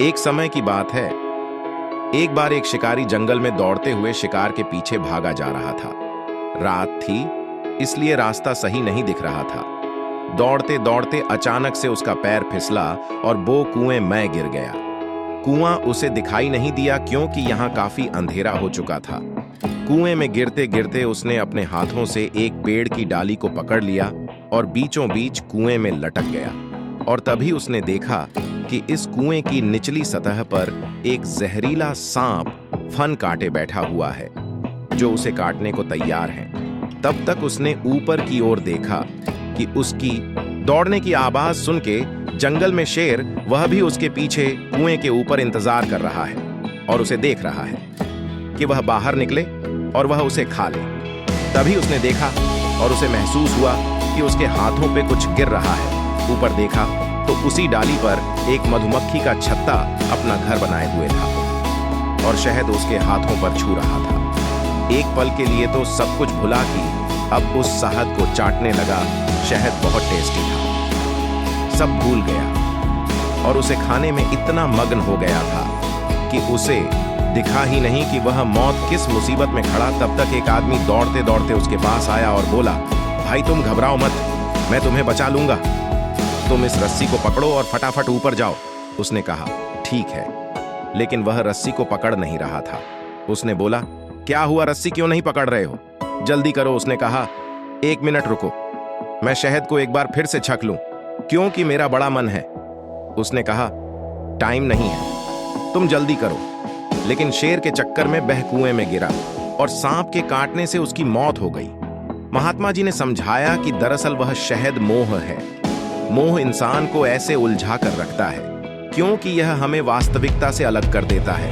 एक समय की बात है। एक बार एक शिकारी जंगल में दौड़ते हुए शिकार के पीछे भागा जा रहा था। रात थी, इसलिए रास्ता सही नहीं दिख रहा था। दौड़ते दौड़ते अचानक से उसका पैर फिसला और वो कुएं में गिर गया। कुआं उसे दिखाई नहीं दिया क्योंकि यहाँ काफी अंधेरा हो चुका था। कुएं में गिरते गिरते उसने अपने हाथों से एक पेड़ की डाली को पकड़ लिया और बीचों बीच कुएं में लटक गया। और तभी उसने देखा कि इस कुएं की निचली सतह पर एक जहरीला सांप फन काटे बैठा हुआ है, जो उसे काटने को तैयार है। तब तक उसने ऊपर की ओर देखा कि उसकी दौड़ने की आवाज सुन के जंगल में शेर, वह भी उसके पीछे कुएं के ऊपर इंतजार कर रहा है और उसे देख रहा है कि वह बाहर निकले और वह उसे खा ले। तभी उसने देखा और उसे महसूस हुआ कि उसके हाथों पे कुछ गिर रहा है। ऊपर देखा तो उसी डाली पर एक मधुमक्खी का छत्ता अपना घर बनाए हुए था और शहद उसके हाथों पर छू रहा था। एक पल के लिए तो सब कुछ भुला कि अब उस शहद को चाटने लगा। शहद बहुत टेस्टी था। सब भूल गया और उसे खाने में इतना मग्न हो गया था कि उसे दिखा ही नहीं कि वह मौत किस मुसीबत में खड़ा। तब तक एक आदमी दौड़ते दौड़ते उसके पास आया और बोला, भाई तुम घबराओ मत, मैं तुम्हें बचा लूंगा। तुम इस रस्सी को पकड़ो और फटाफट ऊपर जाओ। उसने कहा, ठीक है, लेकिन वह रस्सी को पकड़ नहीं रहा था। उसने बोला, क्या हुआ, रस्सी क्यों नहीं पकड़ रहे हो? जल्दी करो। उसने कहा, 1 मिनट रुको, मैं शहद को एक बार फिर से छक लूं, क्योंकि मेरा बड़ा मन है। उसने कहा, टाइम नहीं है, तुम जल्दी करो। लेकिन शेर के चक्कर में वह कुएं में गिरा और सांप के काटने से उसकी मौत हो गई। महात्मा जी ने समझाया कि दरअसल वह शहद मोह है। मोह इंसान को ऐसे उलझा कर रखता है क्योंकि यह हमें वास्तविकता से अलग कर देता है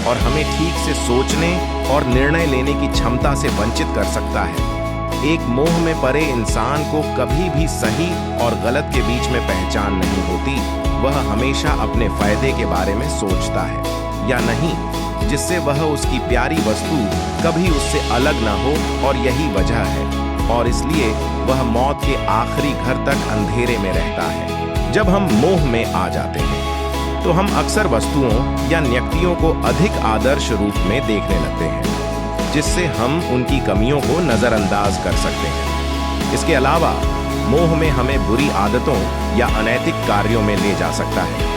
और हमें ठीक से सोचने और निर्णय लेने की क्षमता से वंचित कर सकता है। एक मोह में पड़े इंसान को कभी भी सही और गलत के बीच में पहचान नहीं होती। वह हमेशा अपने फायदे के बारे में सोचता है या नहीं, जिससे वह उसकी प्यारी वस्तु कभी उससे अलग ना हो। और यही वजह है और इसलिए वह मौत के आखिरी घर तक अंधेरे में रहता है। जब हम मोह में आ जाते हैं तो हम अक्सर वस्तुओं या व्यक्तियों को अधिक आदर्श रूप में देखने लगते हैं, जिससे हम उनकी कमियों को नजरअंदाज कर सकते हैं। इसके अलावा मोह में हमें बुरी आदतों या अनैतिक कार्यों में ले जा सकता है,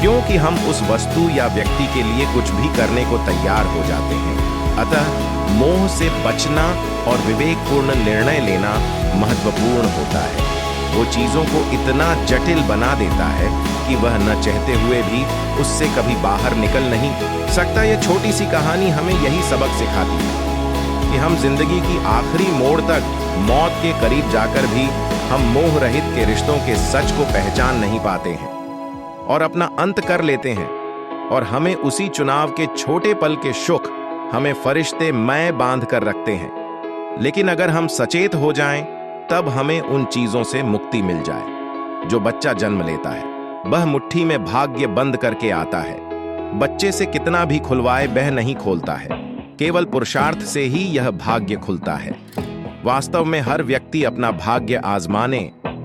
क्योंकि हम उस वस्तु या व्यक्ति के लिए कुछ भी करने को तैयार हो जाते हैं। अतः मोह से बचना और विवेकपूर्ण निर्णय लेना महत्वपूर्ण होता है। वो चीजों को इतना जटिल बना देता है कि वह न चाहते हुए भी उससे कभी बाहर निकल नहीं सकता। यह छोटी सी कहानी हमें यही सबक सिखाती है कि हम जिंदगी की आखिरी मोड़ तक, मौत के करीब जाकर भी हम मोह रहित के रिश्तों के सच को पहचान नहीं पाते हैं और अपना अंत कर लेते हैं। और हमें उसी चुनाव के छोटे पल के सुख हमें फरिश्ते मैं बांध कर रखते हैं। लेकिन अगर हम सचेत हो जाएं, तब हमें उन चीजों से मुक्ति मिल जाए। जो बच्चा जन्म लेता है वह मुट्ठी में भाग्य बंद करके आता है। बच्चे से कितना भी खुलवाए वह नहीं खोलता है, केवल पुरुषार्थ से ही यह भाग्य खुलता है। वास्तव में हर व्यक्ति अपना भाग्य आजमाने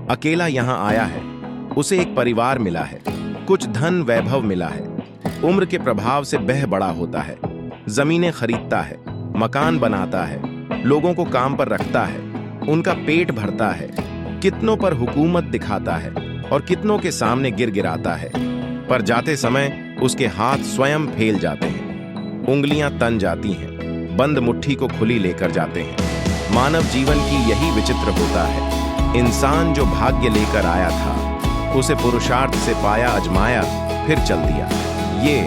अकेला यहाँ आया है। उसे एक परिवार मिला है, कुछ धन वैभव मिला है, उम्र के प्रभाव से वह बड़ा होता है, जमीनें खरीदता है, मकान बनाता है, लोगों को काम पर रखता है, उनका पेट भरता है, कितनों पर हुकूमत दिखाता है और कितनों के सामने गिर गिराता है। पर जाते समय उसके हाथ स्वयं फैल जाते हैं, उंगलियां तन जाती हैं, बंद मुट्ठी को खुली लेकर जाते हैं। मानव जीवन की यही विचित्र होता है। इंसान जो भाग्य लेकर आया था, उसे पुरुषार्थ से पाया, अजमाया, फिर चल दिया। ये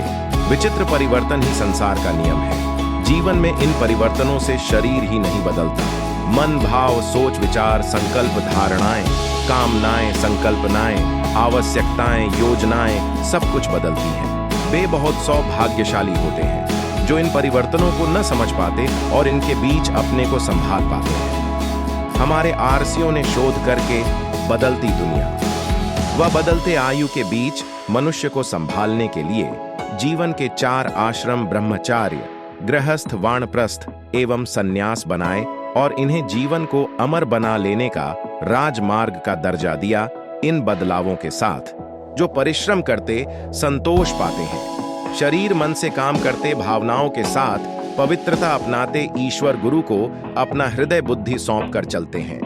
विचित्र परिवर्तन ही संसार का नियम है। जीवन में इन परिवर्तनों से शरीर ही नहीं बदलता, मन, भाव, सोच, विचार, संकल्प, धारणाएं, कामनाएं, संकल्पनाएं, आवश्यकताएं, योजनाएं सब कुछ बदलती हैं। वे बहुत सौभाग्यशाली होते हैं जो इन परिवर्तनों को न समझ पाते और इनके बीच अपने को संभाल पाते हैं। हमारे आरसियों ने शोध करके बदलती दुनिया व बदलते आयु के बीच मनुष्य को संभालने के लिए जीवन के 4 आश्रम, ब्रह्मचार्य, गृहस्थ, वानप्रस्थ एवं सन्यास बनाए और इन्हें जीवन को अमर बना लेने का राजमार्ग का दर्जा दिया। इन बदलावों के साथ जो परिश्रम करते संतोष पाते हैं। शरीर मन से काम करते, भावनाओं के साथ पवित्रता अपनाते ईश्वर गुरु को अपना हृदय बुद्धि सौंप कर चलते हैं।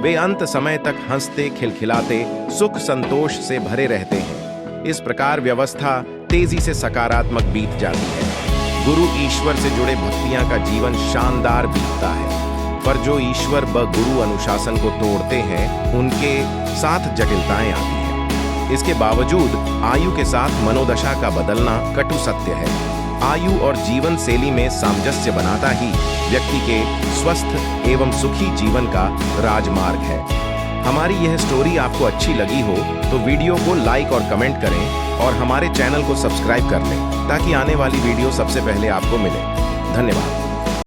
वे अंत समय तक हंसते खिलखिलाते सुख संतोष से भरे रहते हैं। इस प्रकार व्यवस्था तेजी से सकारात्मक बीत जाती है। गुरु ईश्वर से जुड़े भक्तियां का जीवन शानदार बीतता है, पर जो ईश्वर व गुरु अनुशासन को तोड़ते हैं उनके साथ जटिलताएं आती हैं। इसके बावजूद आयु के साथ मनोदशा का बदलना कटु सत्य है। आयु और जीवन शैली में सामंजस्य बनाता ही व्यक्ति के स्वस्थ एवं सुखी जीवन का राजमार्ग है। हमारी यह स्टोरी आपको अच्छी लगी हो तो वीडियो को लाइक और कमेंट करें और हमारे चैनल को सब्सक्राइब कर लें ताकि आने वाली वीडियो सबसे पहले आपको मिले। धन्यवाद।